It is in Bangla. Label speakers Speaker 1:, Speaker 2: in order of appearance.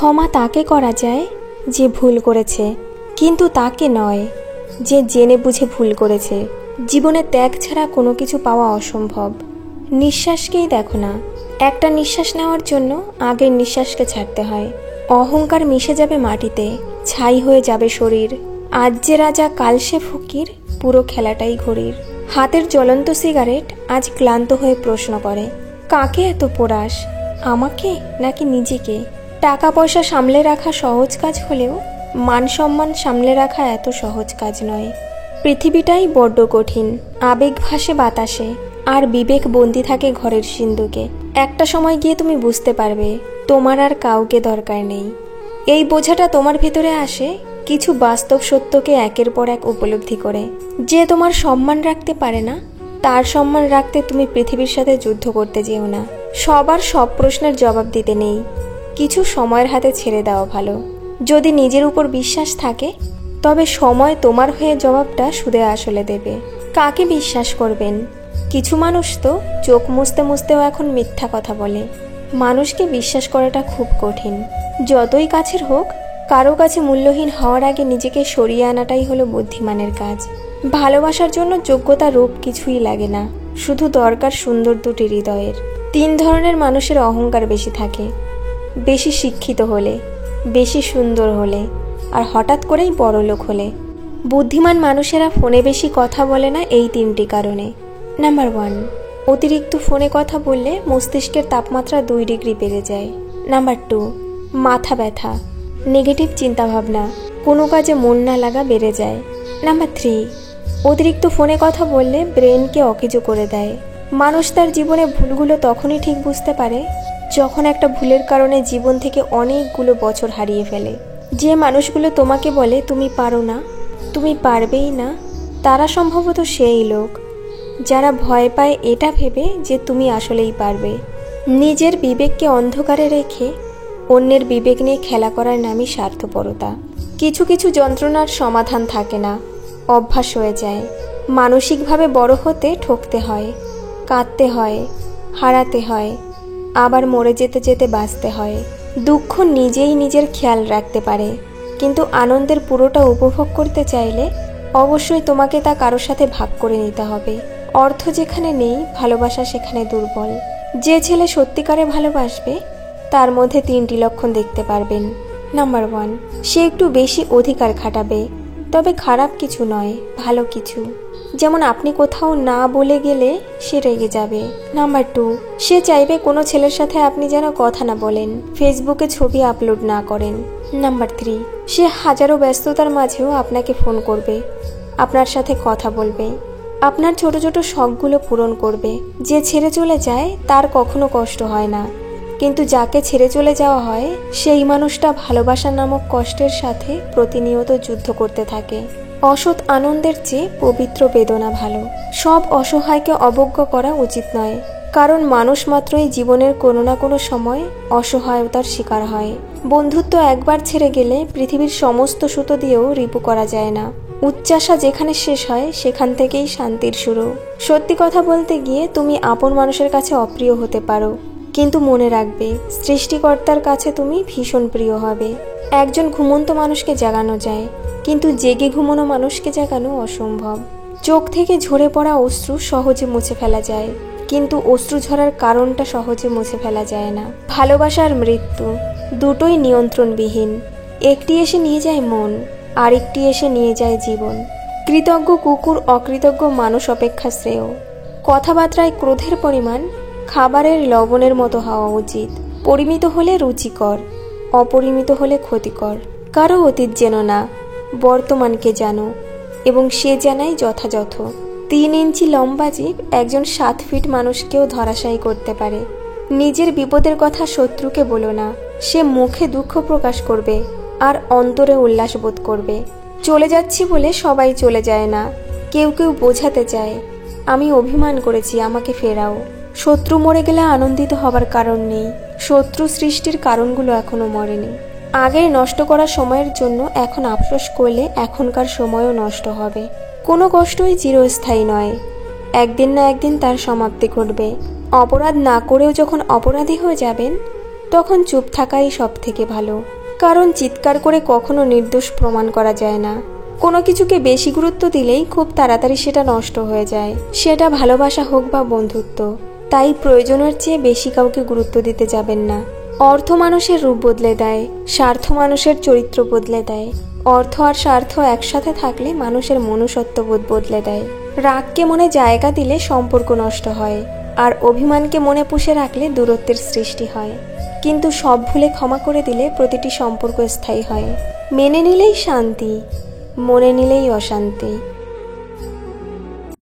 Speaker 1: ক্ষমা তাকে করা যায় যে ভুল করেছে, কিন্তু তাকে নয় যে জেনে বুঝে ভুল করেছে। জীবনে ত্যাগ ছাড়া কোনো কিছু পাওয়া অসম্ভব। নিঃশ্বাসকেই দেখো না, একটা নিঃশ্বাস নেওয়ার জন্য আগের নিঃশ্বাসকে ছাড়তে হয়। অহংকার মিশে যাবে মাটিতে, ছাই হয়ে যাবে শরীর। আজ যে রাজা কাল সে ফকির, পুরো খেলাটাই ঘড়ির। হাতের জ্বলন্ত সিগারেট আজ ক্লান্ত হয়ে প্রশ্ন করে, কাকে এত পোড়াস, আমাকে নাকি নিজেকে? টাকা পয়সা সামলে রাখা সহজ কাজ হলেও মান সম্মান সামলে রাখা এত সহজ কাজ নয়। পৃথিবীটাই বড্ড কঠিন। আবেগ ভাসে বাতাসে, আর বিবেক বন্দি থাকে ঘরের সিন্ধুকে। একটা সময় গিয়ে তুমি বুঝতে পারবে তোমার আর কাউকে দরকার নেই। এই বোঝাটা তোমার ভেতরে আসে কিছু বাস্তব সত্যকে একের পর এক উপলব্ধি করে। যে তোমার সম্মান রাখতে পারে না, তার সম্মান রাখতে তুমি পৃথিবীর সাথে যুদ্ধ করতে যেও না। সবার সব প্রশ্নের জবাব দিতে নেই, কিছু সময়ের হাতে ছেড়ে দেওয়া ভালো। যদি নিজের উপর বিশ্বাস থাকে, তবে সময় তোমার হয়ে জবাবটা সুদে আসলে দেবে। কাকে বিশ্বাস করবেন? কিছু মানুষ তো চোখ মুছতে মুছতেও এখন মিথ্যা কথা বলে। মানুষকে বিশ্বাস করাটা খুব কঠিন। যতই কাছের হোক, কারো কাছে মূল্যহীন হওয়ার আগে নিজেকে সরিয়ে আনাটাই হলো বুদ্ধিমানের কাজ। ভালোবাসার জন্য যোগ্যতা রূপ কিছুই লাগে না, শুধু দরকার সুন্দর দুটি হৃদয়ের। 3 ধরনের মানুষের অহংকার বেশি থাকে: বেশি শিক্ষিত হলে, বেশি সুন্দর হলে, আর হঠাৎ করেই বড়লোক হলে। বুদ্ধিমান মানুষেরা ফোনে বেশি কথা বলে না এই 3টি কারণে। নাম্বার 1, অতিরিক্ত ফোনে কথা বললে মস্তিষ্কের তাপমাত্রা 2 ডিগ্রি বেড়ে যায়। নাম্বার 2, মাথা ব্যথা, নেগেটিভ চিন্তাভাবনা, কোনো কাজে মন না লাগা বেড়ে যায়। নাম্বার 3, অতিরিক্ত ফোনে কথা বললে ব্রেনকে অকেজো করে দেয়। মানুষ তার জীবনে ভুলগুলো তখনই ঠিক বুঝতে পারে যখন একটা ভুলের কারণে জীবন থেকে অনেকগুলো বছর হারিয়ে ফেলে। যে মানুষগুলো তোমাকে বলে তুমি পারো না, তুমি পারবেই না, তারা সম্ভবত সেই লোক যারা ভয় পায় এটা ভেবে যে তুমি আসলেই পারবে। নিজের বিবেককে অন্ধকারে রেখে অন্যের বিবেক নিয়ে খেলা করার নামই স্বার্থপরতা। কিছু কিছু যন্ত্রণার সমাধান থাকে না, অভ্যাস হয়ে যায়। মানসিকভাবে বড় হতে ঠকতে হয়, কাঁদতে হয়, হারাতে হয়, আবার মরে যেতে যেতে বাঁচতে হয়। দুঃখ নিজেই নিজের খেয়াল রাখতে পারে, কিন্তু আনন্দের পুরোটা উপভোগ করতে চাইলে অবশ্যই তোমাকে তা কারোর সাথে ভাগ করে নিতে হবে। অর্থ যেখানে নেই, ভালোবাসা সেখানে দুর্বল। যে ছেলে সত্যিকারে ভালোবাসবে, তার মধ্যে 3টি লক্ষণ দেখতে পারবেন। নাম্বার 1, সে একটু বেশি অধিকার খাটাবে, তবে খারাপ কিছু নয়, ভালো কিছু। যেমন আপনি কোথাও না বলে গেলে সে রেগে যাবে। নাম্বার 2, সে চাইবে কোনো ছেলের সাথে আপনি যেন কথা না বলেন, ফেসবুকে ছবি আপলোড না করেন। নাম্বার 3, সে হাজারো ব্যস্ততার মাঝেও আপনাকে ফোন করবে, আপনার সাথে কথা বলবে, আপনার ছোট ছোট শখগুলো পূরণ করবে। যে ছেড়ে চলে যায় তার কখনো কষ্ট হয় না, কিন্তু যাকে ছেড়ে চলে যাওয়া হয় সেই মানুষটা ভালোবাসা নামক কষ্টের সাথে প্রতিনিয়ত যুদ্ধ করতে থাকে। অসৎ আনন্দের চেয়ে পবিত্র বেদনা ভালো। সব অসহায়কে অবজ্ঞা করা উচিত নয়, কারণ মানুষ মাত্রই জীবনের কোনো না কোনো সময় অসহায়তার শিকার হয়। বন্ধুত্ব একবার ছেড়ে গেলে পৃথিবীর সমস্ত সুতো দিয়েও রিপু করা যায় না। উচ্চাসা যেখানে শেষ হয় সেখান থেকেই শান্তির শুরু। সত্যি কথা বলতে গিয়ে তুমি আপন মানুষের কাছে অপ্রিয় হতে পারো, কিন্তু মনে রাখবে সৃষ্টিকর্তার কাছে তুমি ভীষণ প্রিয় হবে। একজন ঘুমন্ত মানুষকে জাগানো যায়, কিন্তু জেগে ঘুমানো মানুষকে জাগানো অসম্ভব। চোখ থেকে ঝরে পড়া অশ্রু সহজে মুছে ফেলা যায়, কিন্তু অশ্রু ঝরার কারণটা সহজে মুছে ফেলা যায় না। ভালোবাসার মৃত্যু দুটোই নিয়ন্ত্রণবিহীন। একটি এসে নিয়ে যায় মন, আরেকটি এসে নিয়ে যায় জীবন। কৃতজ্ঞ কুকুর অকৃতজ্ঞ মানুষ অপেক্ষা শ্রেয়। কথাবার্তায় ক্রোধের পরিমাণ খাবারের লবণের মতো হওয়া উচিত। পরিমিত হলে রুচিকর, অপরিমিত হলে ক্ষতিকর। কারো অতীত যেন না, বর্তমানকে জানো, এবং সে জানাই যথাযথ। 3 ইঞ্চি লম্বা জীব একজন 7 ফিট মানুষকেও ধরাশায়ী করতে পারে। নিজের বিপদের কথা শত্রুকে বলো না, সে মুখে দুঃখ প্রকাশ করবে আর অন্তরে উল্লাস বোধ করবে। চলে যাচ্ছি বলে সবাই চলে যায় না, কেউ কেউ বোঝাতে চায় আমি অভিমান করেছি, আমাকে ফেরাও। শত্রু মরে গেলে আনন্দিত হবার কারণ নেই, শত্রু সৃষ্টির কারণগুলো এখনো মরেনি। আগের নষ্ট করা সময়ের জন্য এখন আফসোস করলে এখনকার সময়ও নষ্ট হবে। কোনো কষ্টই চিরস্থায়ী নয়, একদিন না একদিন তার সমাপ্তি ঘটবে। অপরাধ না করেও যখন অপরাধী হয়ে যাবেন, তখন চুপ থাকাই সব থেকে ভালো। কারণ চিৎকার করে কখনো নির্দোষ প্রমাণ করা যায় না। কোনো কিছুকে বেশি গুরুত্ব দিলেই খুব তাড়াতাড়ি সেটা নষ্ট হয়ে যায়, সেটা ভালোবাসা হোক বা বন্ধুত্ব। তাই প্রয়োজনের চেয়ে বেশি কাউকে গুরুত্ব দিতে যাবেন না। অর্থ মানুষের রূপ বদলে দেয়, স্বার্থ মানুষের চরিত্র বদলে দেয়। অর্থ আর স্বার্থ একসাথে থাকলে মানুষের মনুষ্যত্ববোধ বদলে দেয়। রাগকে মনে জায়গা দিলে সম্পর্ক নষ্ট হয়, আর অভিমানকে মনে পুষে রাখলে দূরত্বের সৃষ্টি হয়। কিন্তু সব ভুলে ক্ষমা করে দিলে প্রতিটি সম্পর্ক স্থায়ী হয়। মেনে নিলেই শান্তি, মনে নিলেই অশান্তি।